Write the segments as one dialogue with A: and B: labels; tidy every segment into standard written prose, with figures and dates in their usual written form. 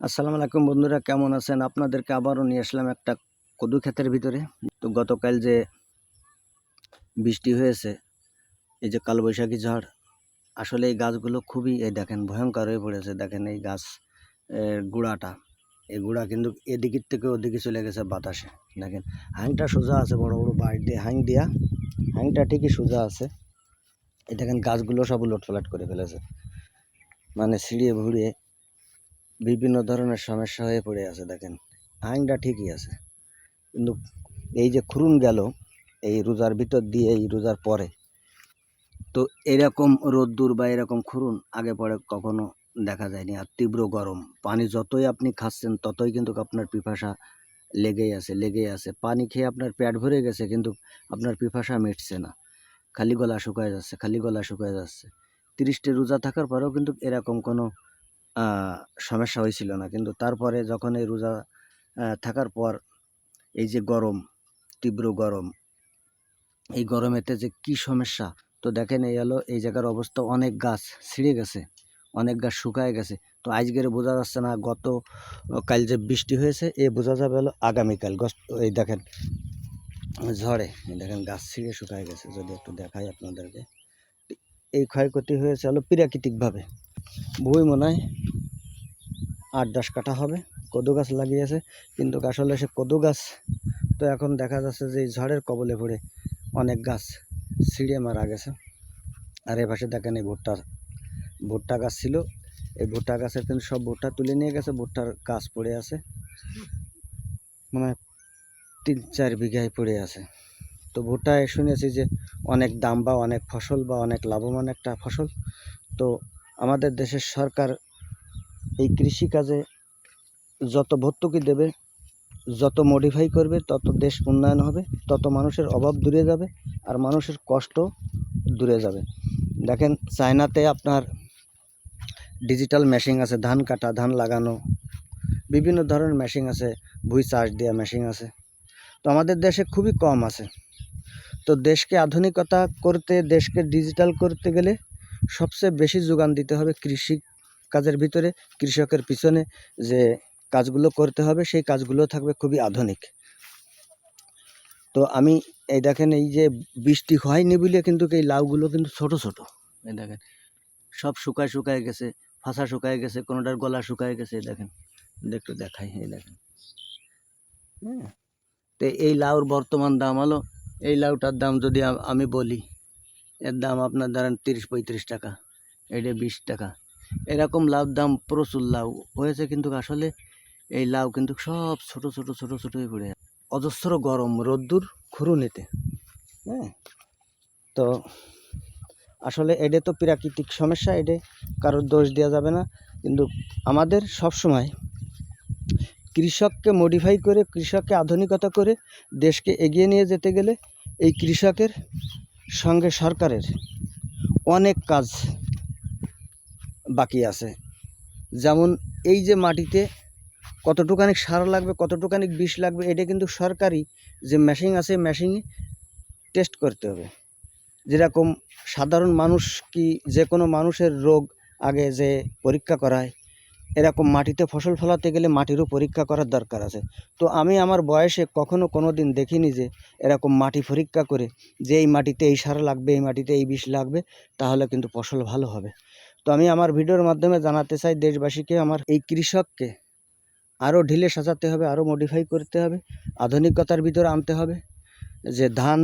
A: আসসালামু আলাইকুম বন্ধুরা, কেমন আছেন? আপনাদেরকে আবারও নিয়ে আসলাম একটা কদু ক্ষেতের ভিতরে। তো গতকাল যে বৃষ্টি হয়েছে, এই যে কালবৈশাখী ঝড়, আসলে এই গাছগুলো খুবই দেখেন ভয়ঙ্কর হয়ে পড়েছে। দেখেন এই গাছ গুঁড়াটা, এই গুঁড়া কিন্তু এদিকের থেকে ওদিকে চলে গেছে বাতাসে। দেখেন হাঁংটা সোজা আছে, বড় বড় বাঁশ দিয়ে হাঁংটা ঠিকই সোজা আছে। এই দেখেন গাছগুলো সব উলটপালট করে ফেলেছে, মানে ছিঁড়িয়ে ভুড়িয়ে বিভিন্ন ধরনের সমস্যা হয়ে পড়ে আছে। দেখেন হাঁংটা ঠিকই আছে, কিন্তু এই যে খুরুন গেল এই রোজার ভিতর দিয়ে, এই রোজার পরে, তো এরকম রোদ্দুর বা এরকম খুরুন আগে পরে কখনো দেখা যায়নি। আর তীব্র গরম, পানি যতই আপনি খাচ্ছেন ততই কিন্তু আপনার পিপাসা লেগেই আছে। পানি খেয়ে আপনার পেট ভরে গেছে, কিন্তু আপনার পিপাসা মিটছে না, খালি গলা শুকায় যাচ্ছে। 30টে রোজা থাকার পরেও কিন্তু এরকম কোনো সমস্যা হয়েছিল না। কিন্তু তারপরে যখন এই রোজা থাকার পর এই যে গরম, তীব্র গরম, এই গরমেতে যে কি সমস্যা, তো দেখেন এই হলো এই জায়গার অবস্থা। অনেক গাছ ছিঁড়ে গেছে, অনেক গাছ শুকায় গেছে। তো আজকের বোঝা যাচ্ছে না, কাল যে বৃষ্টি হয়েছে এ বোঝা যাবে হলো আগামীকাল। এই দেখেন ঝড়ে, এই দেখেন গাছ ছিঁড়ে শুকায় গেছে। যদি একটু দেখাই আপনাদেরকে, এই ক্ষয়ক্ষতি হয়েছে হলো প্রাকৃতিকভাবে। বই মনে হয় 8-10 কাঠা হবে কদু গাছ লাগিয়েছে, কিন্তু আসলে সে কদু গাছ তো এখন দেখা যাচ্ছে যে এই ঝড়ের কবলে পড়ে অনেক গাছ ছিঁড়ে মারা গেছে। আর এ পাশে দেখেন এই ভুট্টা গাছ ছিল, এই ভুট্টা গাছের কিন্তু সব ভুট্টা তুলে নিয়ে গেছে। ভুট্টার গাছ পড়ে আছে, মানে 3-4 বিঘায় পড়ে আছে। তো ভুট্টায় শুনেছি যে অনেক দাম বা অনেক ফসল বা অনেক লাভবান একটা ফসল। তো আমাদের দেশের সরকার এই কৃষিকাজে যত ভর্তুকি দেবে, যত মডিফাই করবে, তত দেশ উন্নয়ন হবে, তত মানুষের অভাব দূরে যাবে, আর মানুষের কষ্ট দূরে যাবে। দেখেন চায়নাতে আপনার ডিজিটাল মেশিন আছে, ধান কাটা, ধান লাগানো, বিভিন্ন ধরনের মেশিন আছে, ভুঁই চাষ দেওয়া মেশিন আছে। তো আমাদের দেশে খুবই কম আছে। তো দেশকে আধুনিকতা করতে, দেশকে ডিজিটাল করতে গেলে সবচেয়ে বেশি যোগান দিতে হবে কৃষি কাজের ভিতরে। কৃষকের পিছনে যে কাজগুলো করতে হবে, সেই কাজগুলো থাকবে খুবই আধুনিক। তো আমি এই দেখেন এই যে বৃষ্টি হয়নি বলে কিন্তু এই লাউগুলো কিন্তু ছোট ছোট, এই দেখেন সব শুকায় গেছে, ফাঁসা শুকায় গেছে, কোনোটার গলা শুকায় গেছে। দেখেন একটু দেখাই, এই দেখেন। হ্যাঁ, তো এই লাউর বর্তমান দাম হলো, এই লাউটার দাম যদি আমি বলি, এর দাম আপনার ধরেন 30-35 টাকা, এটা 20 টাকা। এরকম লাউর দাম, প্রচুর লাউ হয়েছে, কিন্তু আসলে এই লাউ কিন্তু সব ছোট হয়ে পড়ে অজস্র গরম রোদ্দুর খুরুনিতে। হ্যাঁ, তো আসলে এটা তো প্রাকৃতিক সমস্যা, এটা কারোর দোষ দেওয়া যাবে না। কিন্তু আমাদের সব সময় কৃষককে মডিফাই করে, কৃষককে আধুনিকতা করে দেশকে এগিয়ে নিয়ে যেতে গেলে এই কৃষকের সঙ্গে সরকারের অনেক কাজ বাকি আছে। যেমন এই যে মাটিতে কতটুকানি সার লাগবে, কতটুকানি বিষ লাগবে, এটা কিন্তু সরকারি যে মেশিন আছে, মেশিনে টেস্ট করতে হবে। যেরকম সাধারণ মানুষ কি যে কোনো মানুষের রোগ আগে যে পরীক্ষা করায়, এরকম মাটিতে ফসল ফলাতে গেলে মাটিরও পরীক্ষা করার দরকার আছে। তো আমি আমার বয়সে কখনো কোনো দিন দেখিনি যে এরকম মাটি পরীক্ষা করে যে এই মাটিতে এই সার লাগবে, এই মাটিতে এই বিষ লাগবে, তাহলে কিন্তু ফসল ভালো হবে। তো আমি আমার ভিডিওর মাধ্যমে জানাতে চাই দেশবাসীকে, আমার এই কৃষককে আরও ঢিলে সাজাতে হবে, আরও মডিফাই করতে হবে, আধুনিকতার ভিতরে আনতে হবে। যে ধান,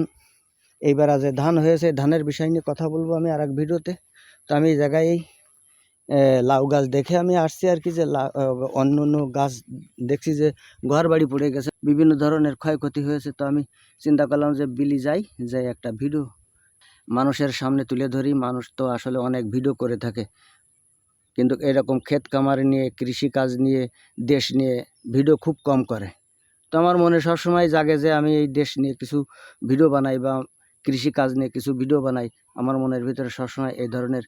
A: এইবার যে ধান হয়েছে, ধানের বিষয় নিয়ে কথা বলবো আমি আর এক ভিডিওতে। তো আমি এই জায়গায় লাউ গাছ দেখে আমি আসছি আর কি, যে অন্য অন্য গাছ দেখছি যে ঘর বাড়ি পড়ে গেছে, বিভিন্ন ধরনের ক্ষয়ক্ষতি হয়েছে। তো আমি চিন্তা করলাম যে বিলি যাই একটা ভিডিও মানুষের সামনে তুলে ধরি। মানুষ তো আসলে অনেক ভিডিও করে থাকে, কিন্তু এরকম ক্ষেত খামার নিয়ে, কৃষিকাজ নিয়ে, দেশ নিয়ে ভিডিও খুব কম করে। তো আমার মনে সবসময় জাগে যে আমি এই দেশ নিয়ে কিছু ভিডিও বানাই বা কৃষিকাজ নিয়ে কিছু ভিডিও বানাই। আমার মনের ভিতরে সবসময় এই ধরনের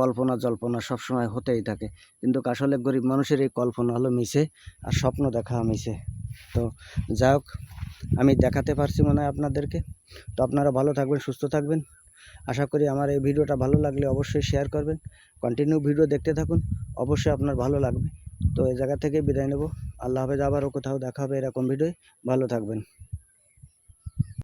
A: কল্পনা জল্পনা সবসময় হতেই থাকে, কিন্তু আসলে গরিব মানুষের এই কল্পনা হলো মিছে, আর স্বপ্ন দেখা মিছে। তো যাই হোক, আমি দেখাতে পারছি মনে হয় আপনাদেরকে। তো আপনারা ভালো থাকবেন, সুস্থ থাকবেন। আশা করি আমার এই ভিডিওটা ভালো লাগলে অবশ্যই শেয়ার করবেন। কন্টিনিউ ভিডিও দেখতে থাকুন, অবশ্যই আপনার ভালো লাগবে। তো এই জায়গা থেকে বিদায় নেব। আল্লাহ হাফেজ, আবারও কোথাও দেখা হবে এরকম ভিডিও। ভালো থাকবেন।